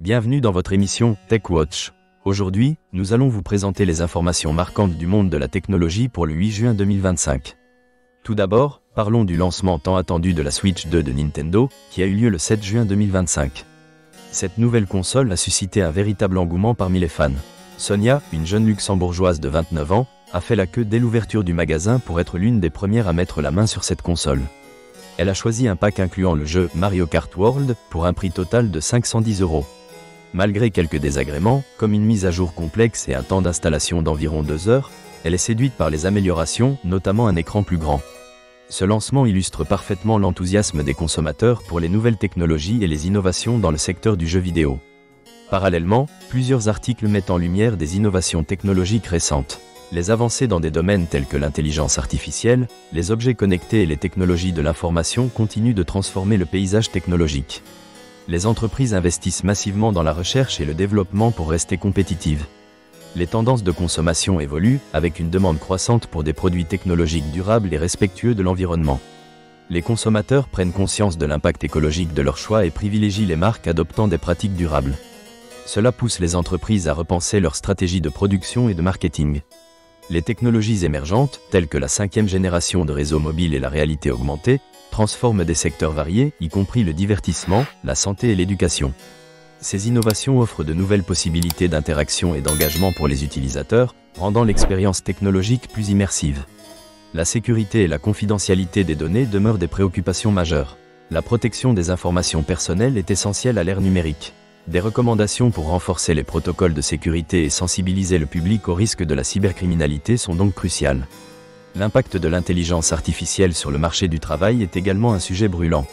Bienvenue dans votre émission TechWatch. Aujourd'hui, nous allons vous présenter les informations marquantes du monde de la technologie pour le 8 juin 2025. Tout d'abord, parlons du lancement tant attendu de la Switch 2 de Nintendo, qui a eu lieu le 7 juin 2025. Cette nouvelle console a suscité un véritable engouement parmi les fans. Sonia, une jeune luxembourgeoise de 29 ans, a fait la queue dès l'ouverture du magasin pour être l'une des premières à mettre la main sur cette console. Elle a choisi un pack incluant le jeu Mario Kart World pour un prix total de 510 €. Malgré quelques désagréments, comme une mise à jour complexe et un temps d'installation d'environ 2 heures, elle est séduite par les améliorations, notamment un écran plus grand. Ce lancement illustre parfaitement l'enthousiasme des consommateurs pour les nouvelles technologies et les innovations dans le secteur du jeu vidéo. Parallèlement, plusieurs articles mettent en lumière des innovations technologiques récentes. Les avancées dans des domaines tels que l'intelligence artificielle, les objets connectés et les technologies de l'information continuent de transformer le paysage technologique. Les entreprises investissent massivement dans la recherche et le développement pour rester compétitives. Les tendances de consommation évoluent, avec une demande croissante pour des produits technologiques durables et respectueux de l'environnement. Les consommateurs prennent conscience de l'impact écologique de leurs choix et privilégient les marques adoptant des pratiques durables. Cela pousse les entreprises à repenser leur stratégie de production et de marketing. Les technologies émergentes, telles que la 5e génération de réseaux mobiles et la réalité augmentée, transforment des secteurs variés, y compris le divertissement, la santé et l'éducation. Ces innovations offrent de nouvelles possibilités d'interaction et d'engagement pour les utilisateurs, rendant l'expérience technologique plus immersive. La sécurité et la confidentialité des données demeurent des préoccupations majeures. La protection des informations personnelles est essentielle à l'ère numérique. Des recommandations pour renforcer les protocoles de sécurité et sensibiliser le public au risque de la cybercriminalité sont donc cruciales. L'impact de l'intelligence artificielle sur le marché du travail est également un sujet brûlant.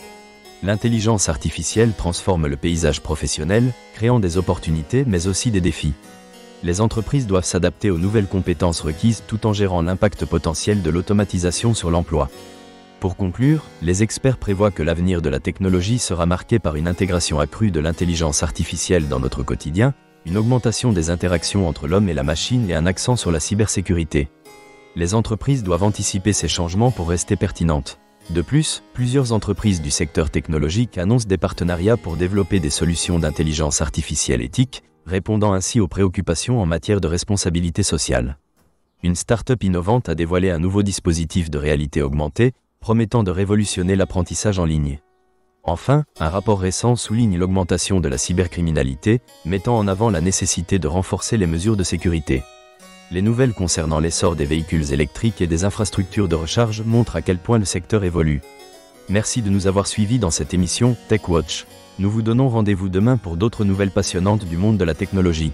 L'intelligence artificielle transforme le paysage professionnel, créant des opportunités mais aussi des défis. Les entreprises doivent s'adapter aux nouvelles compétences requises tout en gérant l'impact potentiel de l'automatisation sur l'emploi. Pour conclure, les experts prévoient que l'avenir de la technologie sera marqué par une intégration accrue de l'intelligence artificielle dans notre quotidien, une augmentation des interactions entre l'homme et la machine et un accent sur la cybersécurité. Les entreprises doivent anticiper ces changements pour rester pertinentes. De plus, plusieurs entreprises du secteur technologique annoncent des partenariats pour développer des solutions d'intelligence artificielle éthique, répondant ainsi aux préoccupations en matière de responsabilité sociale. Une start-up innovante a dévoilé un nouveau dispositif de réalité augmentée, promettant de révolutionner l'apprentissage en ligne. Enfin, un rapport récent souligne l'augmentation de la cybercriminalité, mettant en avant la nécessité de renforcer les mesures de sécurité. Les nouvelles concernant l'essor des véhicules électriques et des infrastructures de recharge montrent à quel point le secteur évolue. Merci de nous avoir suivis dans cette émission TechWatch. Nous vous donnons rendez-vous demain pour d'autres nouvelles passionnantes du monde de la technologie.